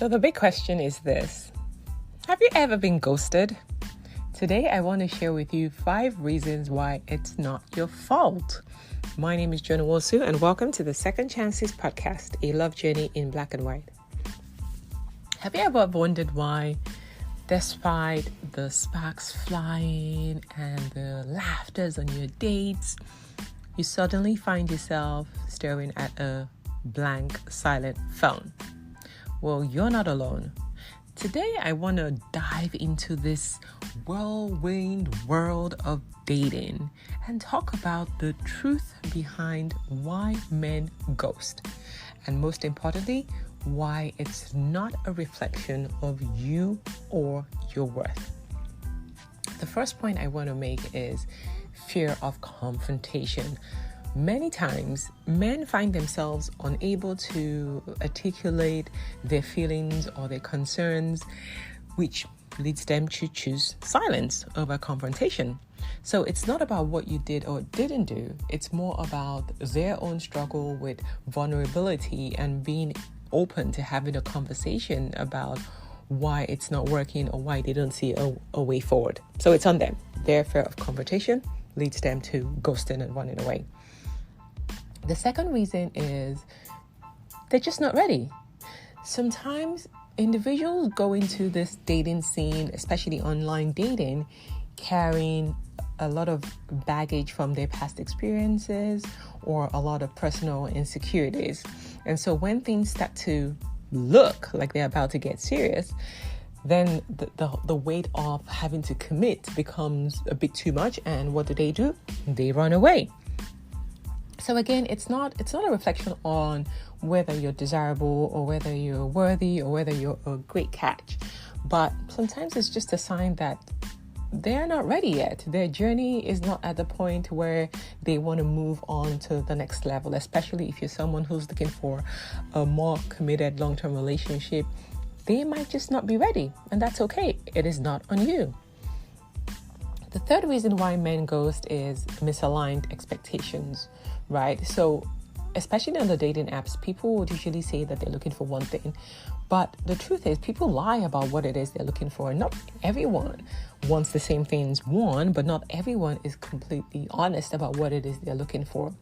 So the big question is this: have you ever been ghosted? Today, I want to share with you 5 reasons why it's not your fault. My name is Joan, Nwosu, and welcome to the Second Chances podcast, a love journey in black and white. Have you ever wondered why, despite the sparks flying and the laughters on your dates, you suddenly find yourself staring at a blank, silent phone? Well, you're not alone. Today, I want to dive into this whirlwind world of dating and talk about the truth behind why men ghost. And most importantly, why it's not a reflection of you or your worth. The first point I want to make is fear of confrontation. Many times, men find themselves unable to articulate their feelings or their concerns, which leads them to choose silence over confrontation. So it's not about what you did or didn't do. It's more about their own struggle with vulnerability and being open to having a conversation about why it's not working or why they don't see a way forward. So it's on them. Their fear of confrontation leads them to ghosting and running away. The second reason is they're just not ready. Sometimes individuals go into this dating scene, especially online dating, carrying a lot of baggage from their past experiences or a lot of personal insecurities. And so when things start to look like they're about to get serious, then the weight of having to commit becomes a bit too much. And what do? They run away. So again, it's not a reflection on whether you're desirable or whether you're worthy or whether you're a great catch. But sometimes it's just a sign that they're not ready yet. Their journey is not at the point where they want to move on to the next level, especially if you're someone who's looking for a more committed long-term relationship. They might just not be ready, and that's okay. It is not on you. The third reason why men ghost is misaligned expectations, right? So especially on the dating apps, people would usually say that they're looking for one thing. But the truth is, people lie about what it is they're looking for. Not everyone wants the same things, but not everyone is completely honest about what it is they're looking for.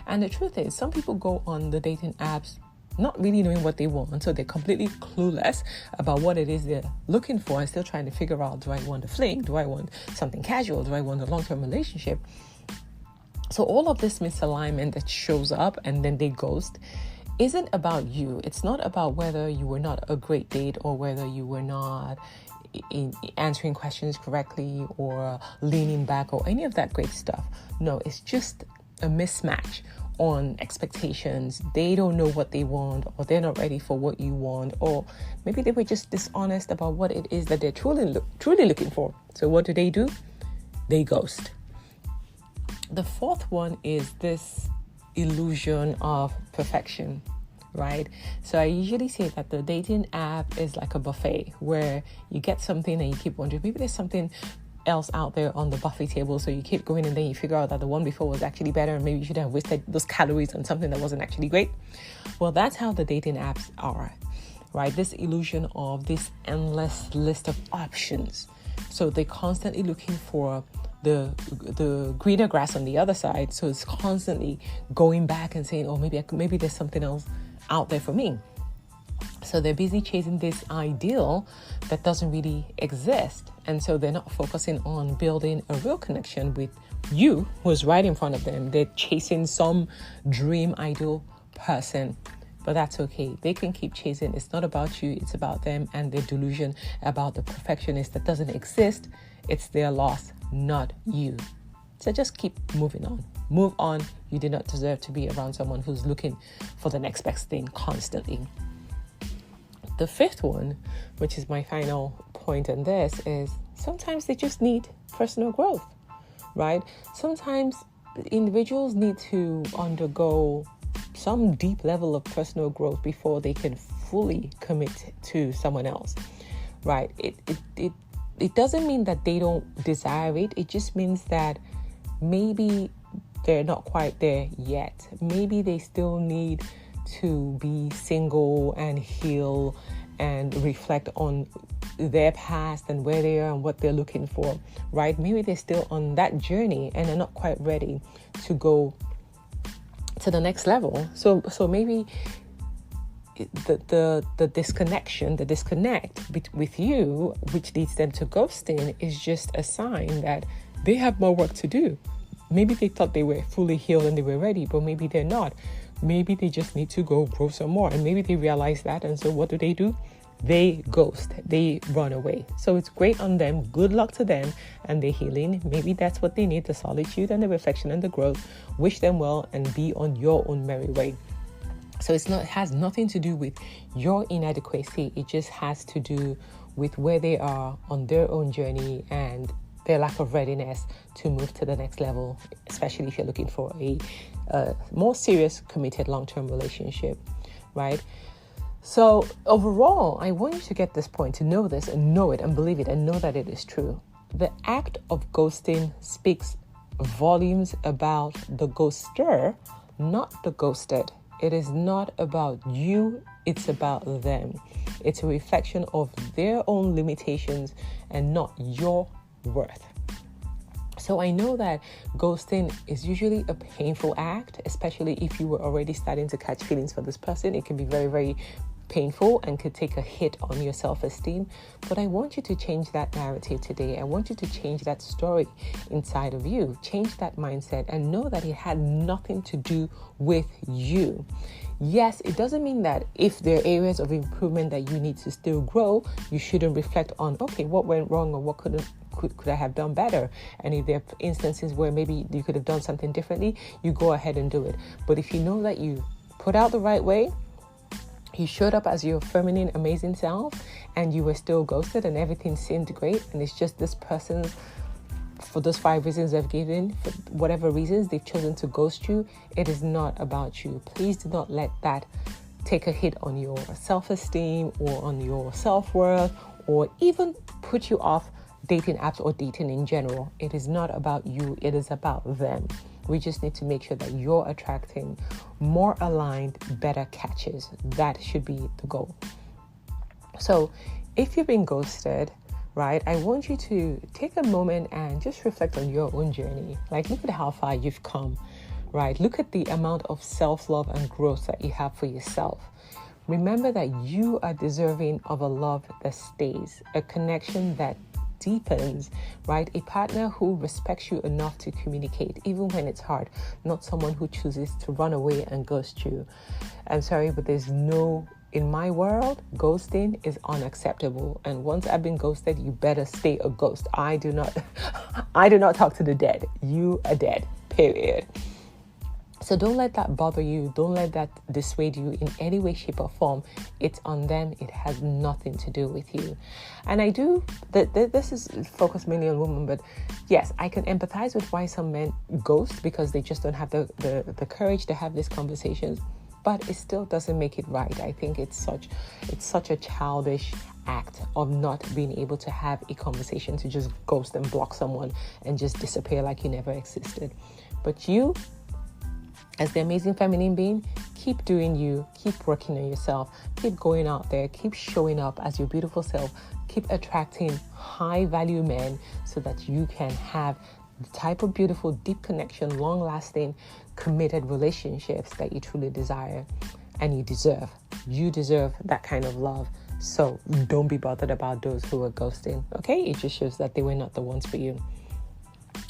And the truth is, some people go on the dating apps not really knowing what they want. So they're completely clueless about what it is they're looking for and still trying to figure out, do I want a fling? Do I want something casual? Do I want a long-term relationship? So all of this misalignment that shows up and then they ghost isn't about you. It's not about whether you were not a great date or whether you were not answering questions correctly or leaning back or any of that great stuff. No, it's just a mismatch on expectations. They don't know what they want, or they're not ready for what you want, or maybe they were just dishonest about what it is that they're truly looking for. So what do? They ghost. The fourth one is this illusion of perfection, right? So I usually say that the dating app is like a buffet where you get something and you keep wondering, maybe there's something else out there on the buffet table. So you keep going and then you figure out that the one before was actually better and maybe you should have wasted those calories on something that wasn't actually great. Well, that's how the dating apps are, right? This illusion of this endless list of options. So they're constantly looking for the greener grass on the other side. So it's constantly going back and saying, oh, maybe there's something else out there for me. So they're busy chasing this ideal that doesn't really exist. And so they're not focusing on building a real connection with you who's right in front of them. They're chasing some dream ideal person, but that's okay. They can keep chasing. It's not about you. It's about them and their delusion about the perfectionist that doesn't exist. It's their loss, not you. So just keep moving on. Move on. You do not deserve to be around someone who's looking for the next best thing constantly. The fifth one, which is my final point on this, is sometimes they just need personal growth, right? Sometimes individuals need to undergo some deep level of personal growth before they can fully commit to someone else, right? It doesn't mean that they don't desire it. It just means that maybe they're not quite there yet. Maybe they still need to be single and heal and reflect on their past and where they are and what they're looking for, right? Maybe they're still on that journey and they're not quite ready to go to the next level. So maybe the disconnect with you, which leads them to ghosting, is just a sign that they have more work to do. Maybe they thought they were fully healed and they were ready, but maybe they're not. Maybe they just need to go grow some more, and maybe they realize that, and so what do? They ghost, they run away. So it's great on them. Good luck to them and their healing. Maybe that's what they need, the solitude and the reflection and the growth. Wish them well and be on your own merry way. So it has nothing to do with your inadequacy. It just has to do with where they are on their own journey and their lack of readiness to move to the next level, especially if you're looking for a more serious, committed, long-term relationship, right? So overall, I want you to get this point, to know this and know it and believe it and know that it is true. The act of ghosting speaks volumes about the ghoster, not the ghosted. It is not about you, it's about them. It's a reflection of their own limitations and not your worth. So I know that ghosting is usually a painful act, especially if you were already starting to catch feelings for this person. It can be very, very painful and could take a hit on your self-esteem. But I want you to change that narrative today. I want you to change that story inside of you. Change that mindset and know that it had nothing to do with you. Yes, it doesn't mean that if there are areas of improvement that you need to still grow, you shouldn't reflect on, okay, what went wrong or what could I have done better? And if there are instances where maybe you could have done something differently, you go ahead and do it. But if you know that you put out the right way, you showed up as your feminine, amazing self, and you were still ghosted and everything seemed great, and it's just this person, for those 5 reasons I've given, for whatever reasons they've chosen to ghost you, it is not about you. Please do not let that take a hit on your self-esteem or on your self-worth, or even put you off dating apps or dating in general. It is not about you, it is about them. We just need to make sure that you're attracting more aligned, better catches. That should be the goal. So if you've been ghosted, right, I want you to take a moment and just reflect on your own journey. Like, look at how far you've come, right? Look at the amount of self-love and growth that you have for yourself. Remember that you are deserving of a love that stays, a connection that deepens, right? A partner who respects you enough to communicate, even when it's hard, not someone who chooses to run away and ghost you. I'm sorry, but in my world, ghosting is unacceptable. And once I've been ghosted, you better stay a ghost. I do not talk to the dead. You are dead, period. So don't let that bother you. Don't let that dissuade you in any way, shape, or form. It's on them. It has nothing to do with you. And I do, this is focused mainly on women, but yes, I can empathize with why some men ghost, because they just don't have the courage to have these conversations. But it still doesn't make it right. I think it's such a childish act of not being able to have a conversation, to just ghost and block someone and just disappear like you never existed. But you, as the amazing feminine being, keep doing you, keep working on yourself, keep going out there, keep showing up as your beautiful self, keep attracting high value men so that you can have the type of beautiful, deep connection, long lasting, committed relationships that you truly desire and you deserve. You deserve that kind of love. So don't be bothered about those who are ghosting, okay? It just shows that they were not the ones for you.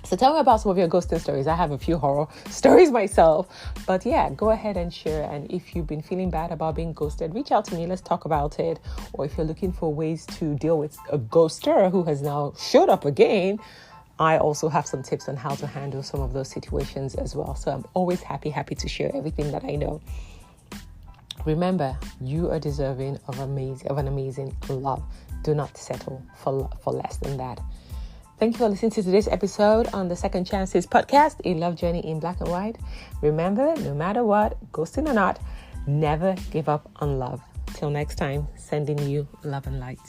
So tell me about some of your ghosting stories. I have a few horror stories myself. But yeah, go ahead and share. And if you've been feeling bad about being ghosted, reach out to me. Let's talk about it. Or if you're looking for ways to deal with a ghoster who has now showed up again, I also have some tips on how to handle some of those situations as well. So I'm always happy to share everything that I know. Remember, you are deserving of an amazing love. Do not settle for less than that. Thank you for listening to today's episode on the Second Chances podcast, a love journey in black and white. Remember, no matter what, ghosting or not, never give up on love. Till next time, sending you love and light.